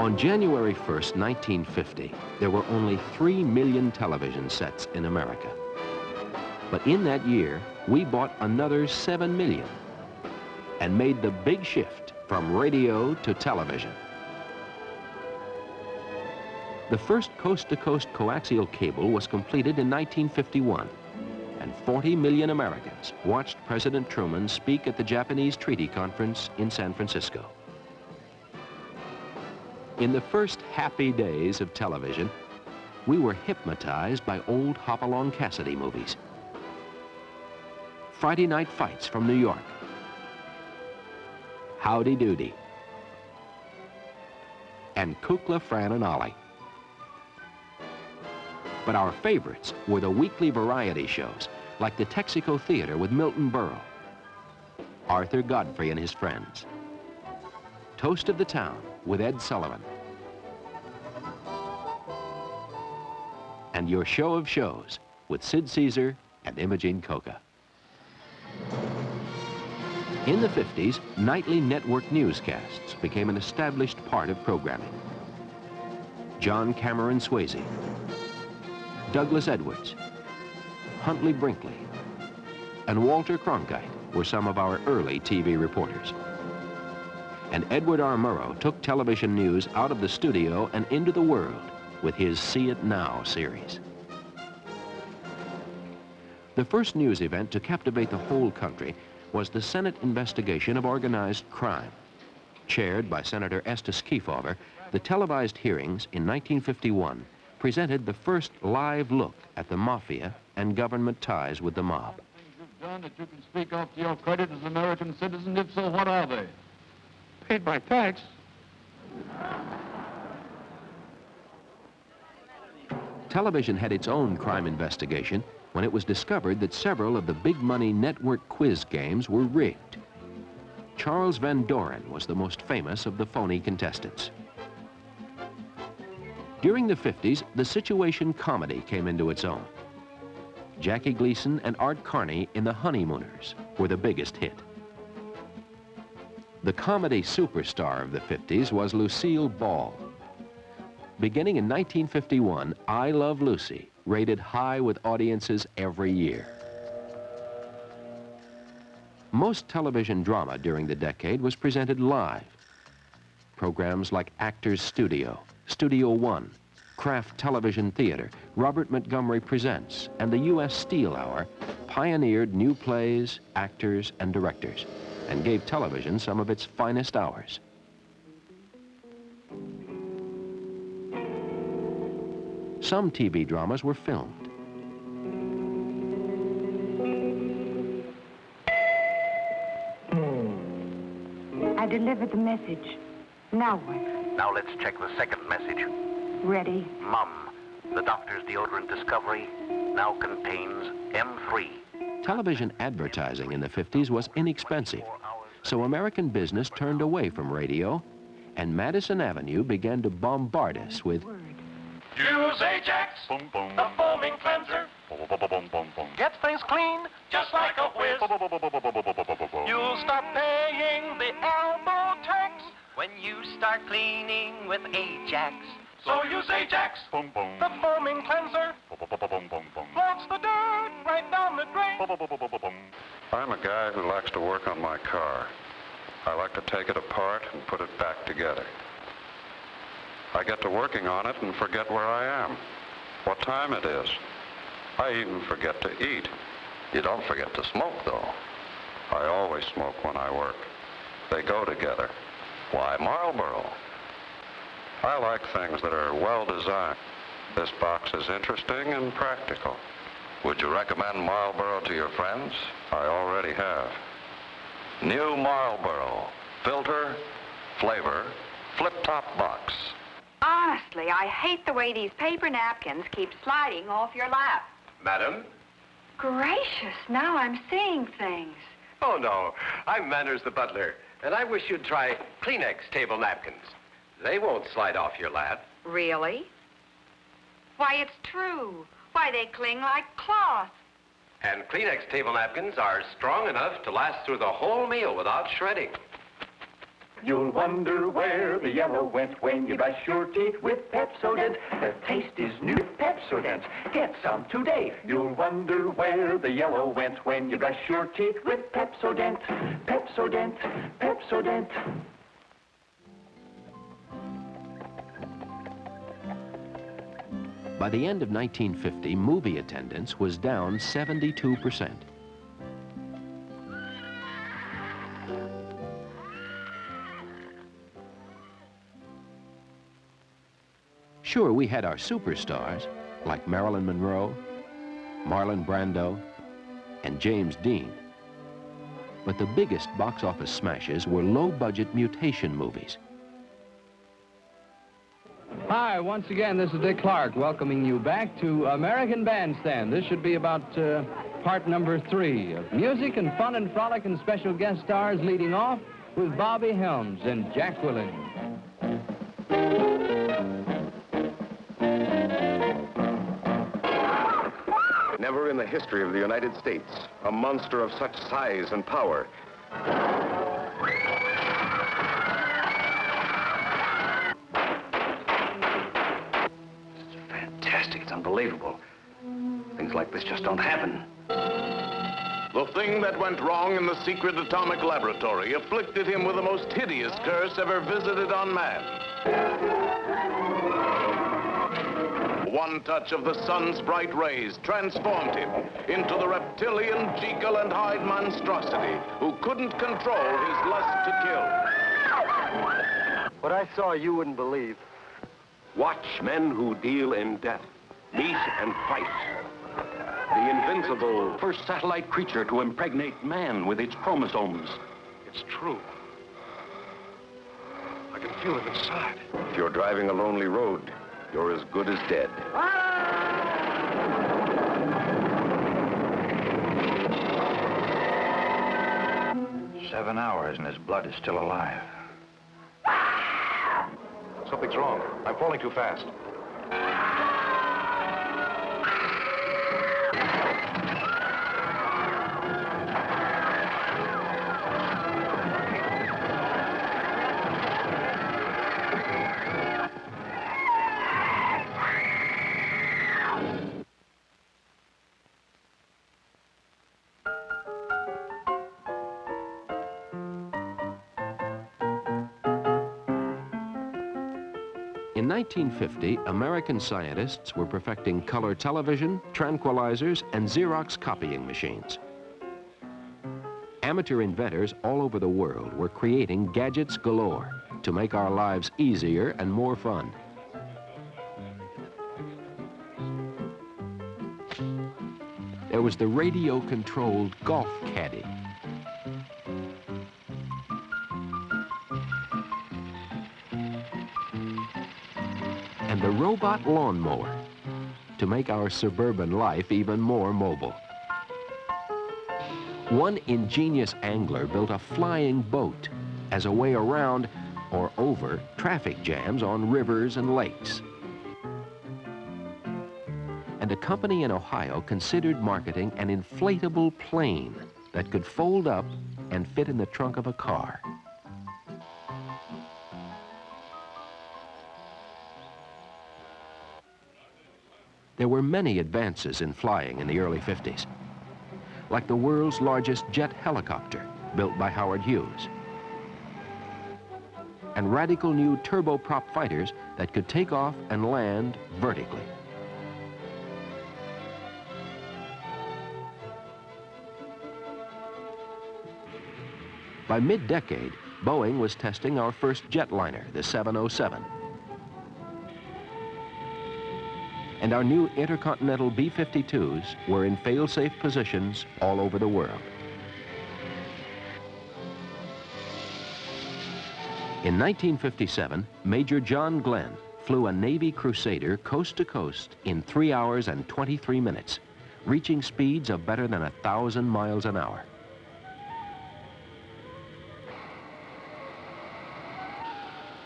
On January 1st, 1950, there were only 3 million television sets in America. But in that year, we bought another 7 million and made the big shift from radio to television. The first coast-to-coast coaxial cable was completed in 1951, and 40 million Americans watched President Truman speak at the Japanese Treaty Conference in San Francisco. In the first happy days of television, we were hypnotized by old Hopalong Cassidy movies. Friday Night Fights from New York, Howdy Doody, and Kukla, Fran, and Ollie. But our favorites were the weekly variety shows, like the Texaco Theater with Milton Berle, Arthur Godfrey and his friends, Toast of the Town with Ed Sullivan, and Your Show of Shows with Sid Caesar and Imogene Coca. In the 50s, nightly network newscasts became an established part of programming. John Cameron Swayze, Douglas Edwards, Huntley Brinkley, and Walter Cronkite were some of our early TV reporters. And Edward R. Murrow took television news out of the studio and into the world with his See It Now series. The first news event to captivate the whole country was the Senate investigation of organized crime. Chaired by Senator Estes Kefauver, the televised hearings in 1951 presented the first live look at the mafia and government ties with the mob. Things you've done that you can speak off to your credit as an American citizen. If so, what are they? Paid my tax. Television had its own crime investigation when it was discovered that several of the big money network quiz games were rigged. Charles Van Doren was the most famous of the phony contestants. During the 50s, the situation comedy came into its own. Jackie Gleason and Art Carney in The Honeymooners were the biggest hit. The comedy superstar of the 50s was Lucille Ball. Beginning in 1951, I Love Lucy rated high with audiences every year. Most television drama during the decade was presented live. Programs like Actors Studio, Studio One, Kraft Television Theater, Robert Montgomery Presents, and the U.S. Steel Hour pioneered new plays, actors, and directors, and gave television some of its finest hours. Some TV dramas were filmed. I delivered the message. Now what? Now let's check the second message. Ready? Mum, the doctor's deodorant discovery now contains M3. Television advertising in the 50s was inexpensive, so American business turned away from radio, and Madison Avenue began to bombard us with Use Ajax, the foaming cleanser. Gets things clean, just like a whiz. You'll stop paying the elbow tax when you start cleaning with Ajax. So use Ajax, the foaming cleanser. Floats the dirt right down the drain. I'm a guy who likes to work on my car. I like to take it apart and put it back together. I get to working on it and forget where I am, what time it is. I even forget to eat. You don't forget to smoke, though. I always smoke when I work. They go together. Why Marlboro? I like things that are well designed. This box is interesting and practical. Would you recommend Marlboro to your friends? I already have. New Marlboro. Filter, flavor, flip-top box. Honestly, I hate the way these paper napkins keep sliding off your lap. Madam? Gracious, now I'm seeing things. Oh, no. I'm Manners the butler, and I wish you'd try Kleenex table napkins. They won't slide off your lap. Really? Why, it's true. Why, they cling like cloth. And Kleenex table napkins are strong enough to last through the whole meal without shredding. You'll wonder where the yellow went when you brush your teeth with Pepsodent. The taste is new with Pepsodent. Get some today. You'll wonder where the yellow went when you brush your teeth with Pepsodent. Pepsodent, Pepsodent. By the end of 1950, movie attendance was down 72%. Sure, we had our superstars, like Marilyn Monroe, Marlon Brando, and James Dean. But the biggest box office smashes were low-budget mutation movies. Hi, once again, this is Dick Clark welcoming you back to American Bandstand. This should be about part number 3 of music and fun and frolic and special guest stars, leading off with Bobby Helms and Jacqueline. Never in the history of the United States, a monster of such size and power. It's fantastic. It's unbelievable. Things like this just don't happen. The thing that went wrong in the secret atomic laboratory afflicted him with the most hideous curse ever visited on man. One touch of the sun's bright rays transformed him into the reptilian Jekyll and Hyde monstrosity who couldn't control his lust to kill. What I saw you wouldn't believe. Watch men who deal in death, meet and fight. The invincible First satellite creature to impregnate man with its chromosomes. It's true. I can feel it inside. If you're driving a lonely road, you're as good as dead. 7 hours and his blood is still alive. Something's wrong. I'm falling too fast. In 1950, American scientists were perfecting color television, tranquilizers, and Xerox copying machines. Amateur inventors all over the world were creating gadgets galore to make our lives easier and more fun. There was the radio-controlled golf caddy. And the robot lawnmower to make our suburban life even more mobile. One ingenious angler built a flying boat as a way around or over traffic jams on rivers and lakes. And a company in Ohio considered marketing an inflatable plane that could fold up and fit in the trunk of a car. There were many advances in flying in the early 50s, like the world's largest jet helicopter, built by Howard Hughes, and radical new turboprop fighters that could take off and land vertically. By mid-decade, Boeing was testing our first jetliner, the 707. And our new intercontinental B-52s were in fail-safe positions all over the world. In 1957, Major John Glenn flew a Navy Crusader coast to coast in 3 hours and 23 minutes, reaching speeds of better than 1,000 miles an hour.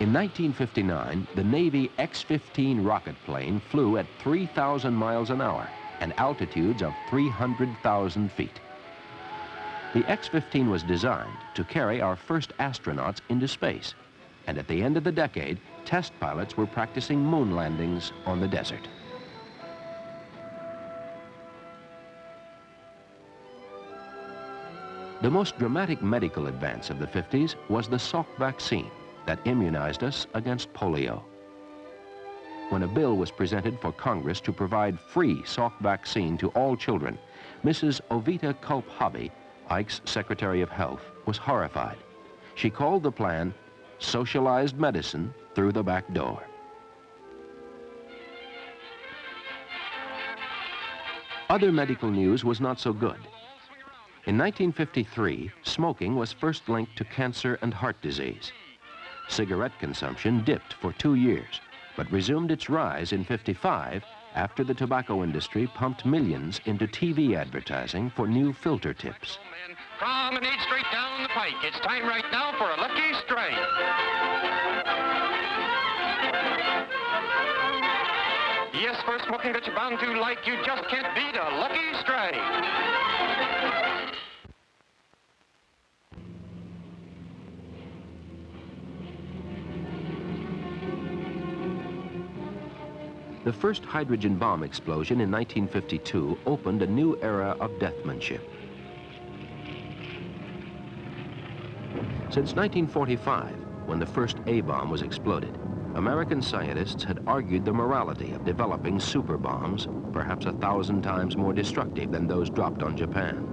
In 1959, the Navy X-15 rocket plane flew at 3,000 miles an hour and altitudes of 300,000 feet. The X-15 was designed to carry our first astronauts into space, and at the end of the decade, test pilots were practicing moon landings on the desert. The most dramatic medical advance of the 50s was the Salk vaccine that immunized us against polio. When a bill was presented for Congress to provide free Salk vaccine to all children, Mrs. Ovita Culp Hobby, Ike's Secretary of Health, was horrified. She called the plan socialized medicine through the back door. Other medical news was not so good. In 1953, smoking was first linked to cancer and heart disease. Cigarette consumption dipped for 2 years, but resumed its rise in '55 after the tobacco industry pumped millions into TV advertising for new filter tips. Promenade straight down the pike. It's time right now for a lucky strike. Yes, for smoking that you're bound to like, you just can't beat a lucky strike. The first hydrogen bomb explosion in 1952 opened a new era of deathmanship. Since 1945, when the first A-bomb was exploded, American scientists had argued the morality of developing super bombs, perhaps 1,000 times more destructive than those dropped on Japan.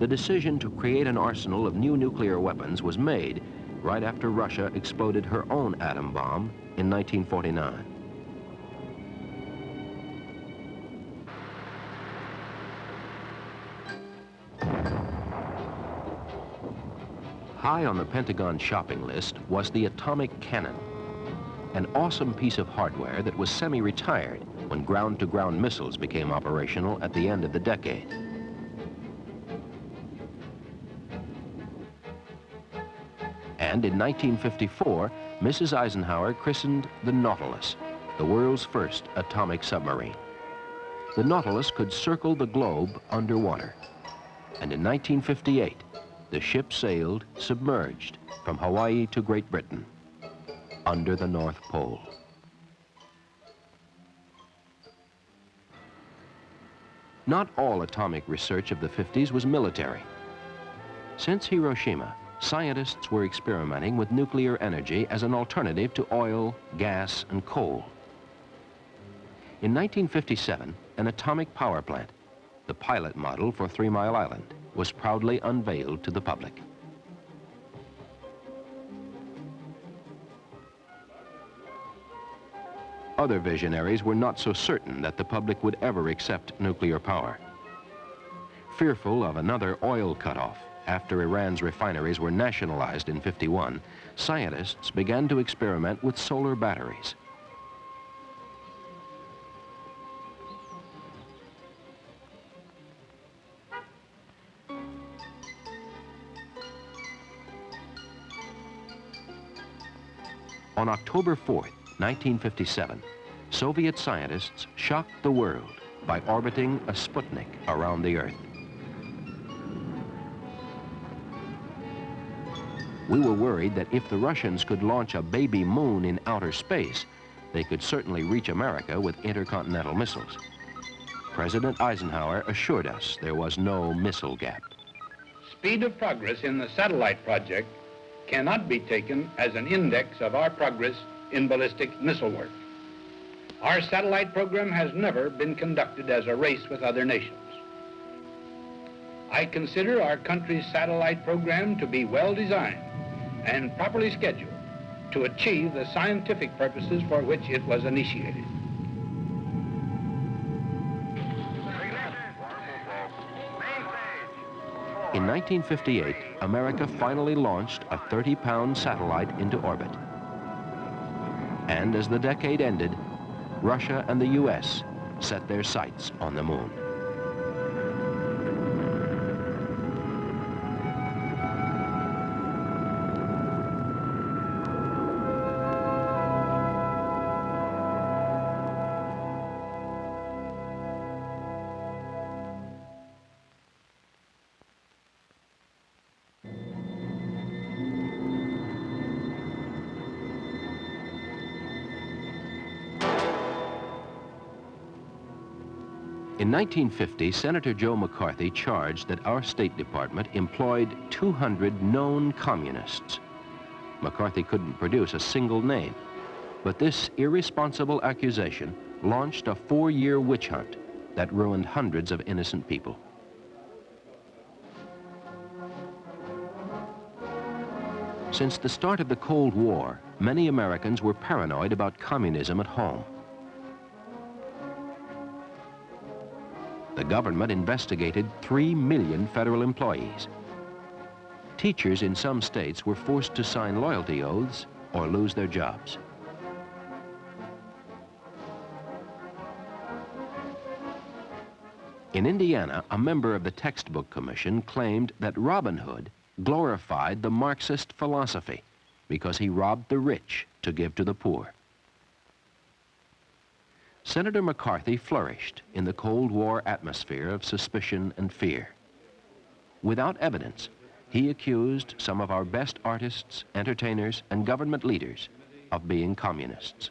The decision to create an arsenal of new nuclear weapons was made right after Russia exploded her own atom bomb in 1949. High on the Pentagon shopping list was the atomic cannon, an awesome piece of hardware that was semi-retired when ground-to-ground missiles became operational at the end of the decade. And in 1954, Mrs. Eisenhower christened the Nautilus, the world's first atomic submarine. The Nautilus could circle the globe underwater. And in 1958, the ship sailed submerged from Hawaii to Great Britain, under the North Pole. Not all atomic research of the 50s was military. Since Hiroshima, scientists were experimenting with nuclear energy as an alternative to oil, gas, and coal. In 1957, an atomic power plant, the pilot model for 3 Mile Island, was proudly unveiled to the public. Other visionaries were not so certain that the public would ever accept nuclear power. Fearful of another oil cutoff after Iran's refineries were nationalized in '51, scientists began to experiment with solar batteries. On October 4th, 1957, Soviet scientists shocked the world by orbiting a Sputnik around the Earth. We were worried that if the Russians could launch a baby moon in outer space, they could certainly reach America with intercontinental missiles. President Eisenhower assured us there was no missile gap. Speed of progress in the satellite project cannot be taken as an index of our progress in ballistic missile work. Our satellite program has never been conducted as a race with other nations. I consider our country's satellite program to be well designed and properly scheduled to achieve the scientific purposes for which it was initiated. In 1958, America finally launched a 30-pound satellite into orbit. And as the decade ended, Russia and the US set their sights on the moon. In 1950, Senator Joe McCarthy charged that our State Department employed 200 known communists. McCarthy couldn't produce a single name, but this irresponsible accusation launched a 4-year witch hunt that ruined hundreds of innocent people. Since the start of the Cold War, many Americans were paranoid about communism at home. The government investigated 3 million federal employees. Teachers in some states were forced to sign loyalty oaths or lose their jobs. In Indiana, a member of the Textbook Commission claimed that Robin Hood glorified the Marxist philosophy because he robbed the rich to give to the poor. Senator McCarthy flourished in the Cold War atmosphere of suspicion and fear. Without evidence, he accused some of our best artists, entertainers, and government leaders of being communists,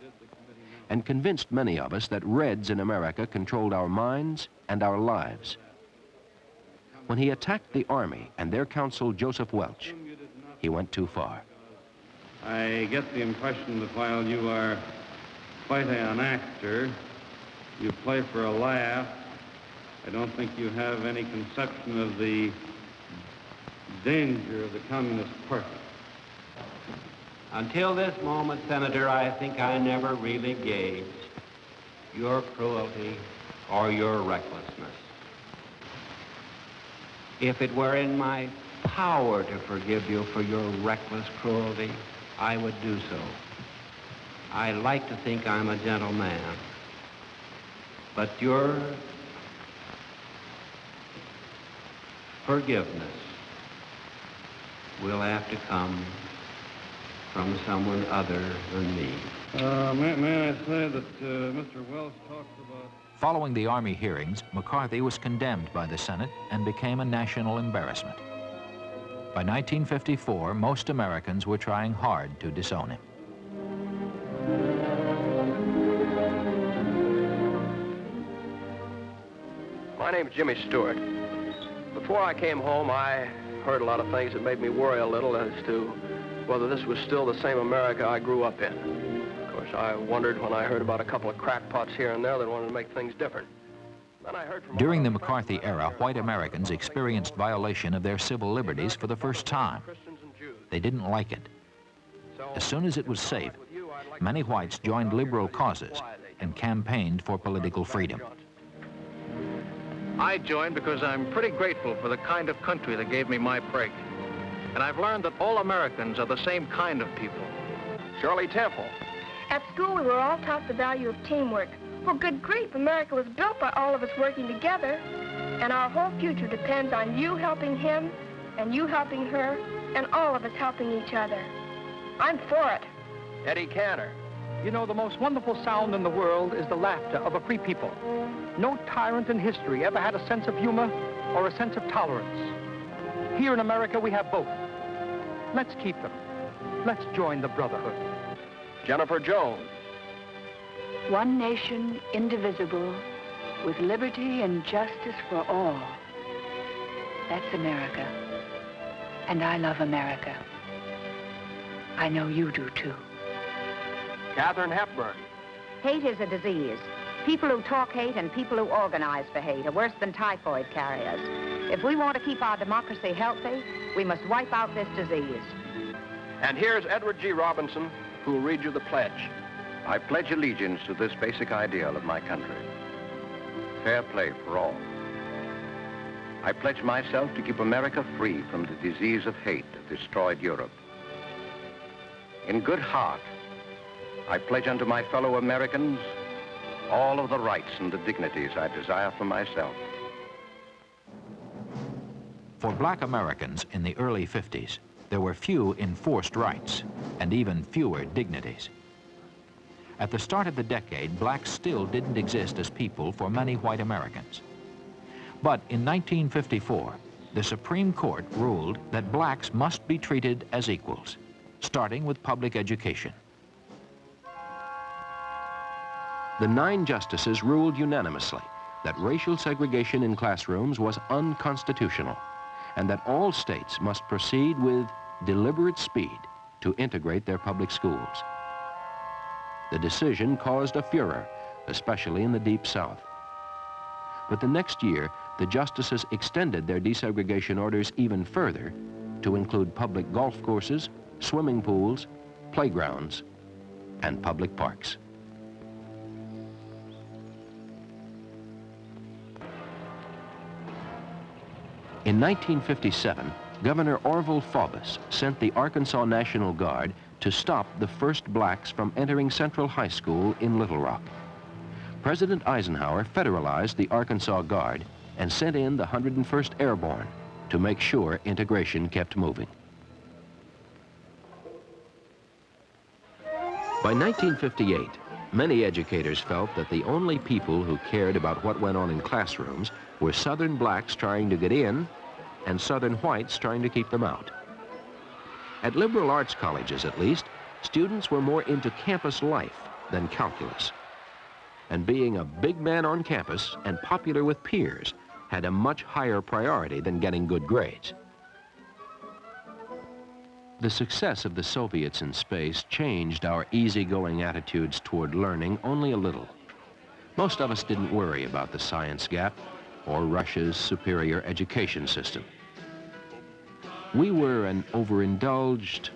and convinced many of us that Reds in America controlled our minds and our lives. When he attacked the Army and their counsel, Joseph Welch, he went too far. I get the impression that while you are quite an actor, you play for a laugh. I don't think you have any conception of the danger of the Communist Party. Until this moment, Senator, I think I never really gauged your cruelty or your recklessness. If it were in my power to forgive you for your reckless cruelty, I would do so. I like to think I'm a gentleman, but your forgiveness will have to come from someone other than me. May I say that Mr. Wells talks about... Following the Army hearings, McCarthy was condemned by the Senate and became a national embarrassment. By 1954, most Americans were trying hard to disown him. My name's Jimmy Stewart. Before I came home, I heard a lot of things that made me worry a little as to whether this was still the same America I grew up in. Of course, I wondered when I heard about a couple of crackpots here and there that wanted to make things different. Then I heard from During the McCarthy era, white Americans experienced violation of their civil liberties for the first time. They didn't like it. As soon as it was safe, many whites joined liberal causes and campaigned for political freedom. I joined because I'm pretty grateful for the kind of country that gave me my break. And I've learned that all Americans are the same kind of people. Shirley Temple. At school, we were all taught the value of teamwork. Well, good grief, America was built by all of us working together. And our whole future depends on you helping him, and you helping her, and all of us helping each other. I'm for it. Eddie Cantor. You know, the most wonderful sound in the world is the laughter of a free people. No tyrant in history ever had a sense of humor or a sense of tolerance. Here in America, we have both. Let's keep them. Let's join the brotherhood. Jennifer Jones. One nation, indivisible, with liberty and justice for all. That's America. And I love America. I know you do, too. Katharine Hepburn. Hate is a disease. People who talk hate and people who organize for hate are worse than typhoid carriers. If we want to keep our democracy healthy, we must wipe out this disease. And here's Edward G. Robinson, who will read you the pledge. I pledge allegiance to this basic ideal of my country. Fair play for all. I pledge myself to keep America free from the disease of hate that destroyed Europe. In good heart, I pledge unto my fellow Americans all of the rights and the dignities I desire for myself. For black Americans in the early 50s, there were few enforced rights and even fewer dignities. At the start of the decade, blacks still didn't exist as people for many white Americans. But in 1954, the Supreme Court ruled that blacks must be treated as equals, starting with public education. The 9 justices ruled unanimously that racial segregation in classrooms was unconstitutional and that all states must proceed with deliberate speed to integrate their public schools. The decision caused a furor, especially in the Deep South. But the next year, the justices extended their desegregation orders even further to include public golf courses, swimming pools, playgrounds, and public parks. In 1957, Governor Orville Faubus sent the Arkansas National Guard to stop the first blacks from entering Central High School in Little Rock. President Eisenhower federalized the Arkansas Guard and sent in the 101st Airborne to make sure integration kept moving. By 1958, many educators felt that the only people who cared about what went on in classrooms were Southern blacks trying to get in and Southern whites trying to keep them out. At liberal arts colleges, at least, students were more into campus life than calculus. And being a big man on campus and popular with peers had a much higher priority than getting good grades. The success of the Soviets in space changed our easygoing attitudes toward learning only a little. Most of us didn't worry about the science gap or Russia's superior education system. We were an overindulged,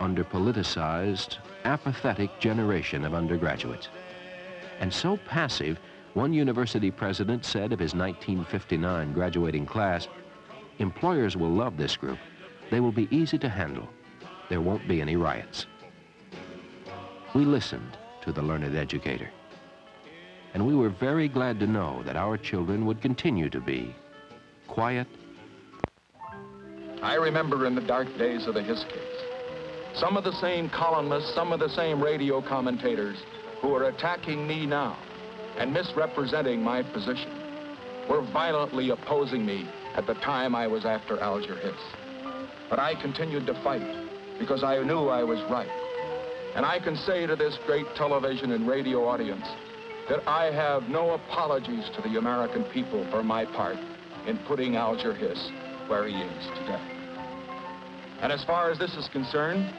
underpoliticized, apathetic generation of undergraduates. And so passive, one university president said of his 1959 graduating class, "Employers will love this group. They will be easy to handle. There won't be any riots." We listened to the learned educator. And we were very glad to know that our children would continue to be quiet. I remember in the dark days of the Hiskies, some of the same columnists, some of the same radio commentators who are attacking me now and misrepresenting my position were violently opposing me at the time I was after Alger Hiss. But I continued to fight because I knew I was right. And I can say to this great television and radio audience that I have no apologies to the American people for my part in putting Alger Hiss where he is today. And as far as this is concerned,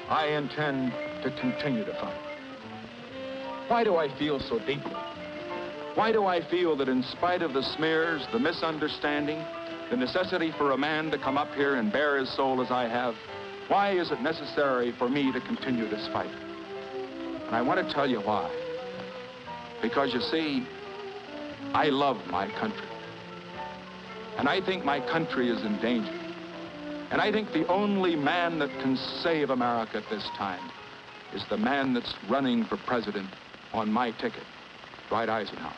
I intend to continue to fight. Why do I feel so deeply? Why do I feel that in spite of the smears, the misunderstanding, the necessity for a man to come up here and bare his soul as I have, why is it necessary for me to continue this fight? And I want to tell you why. Because you see, I love my country. And I think my country is in danger. And I think the only man that can save America at this time is the man that's running for president on my ticket, Dwight Eisenhower.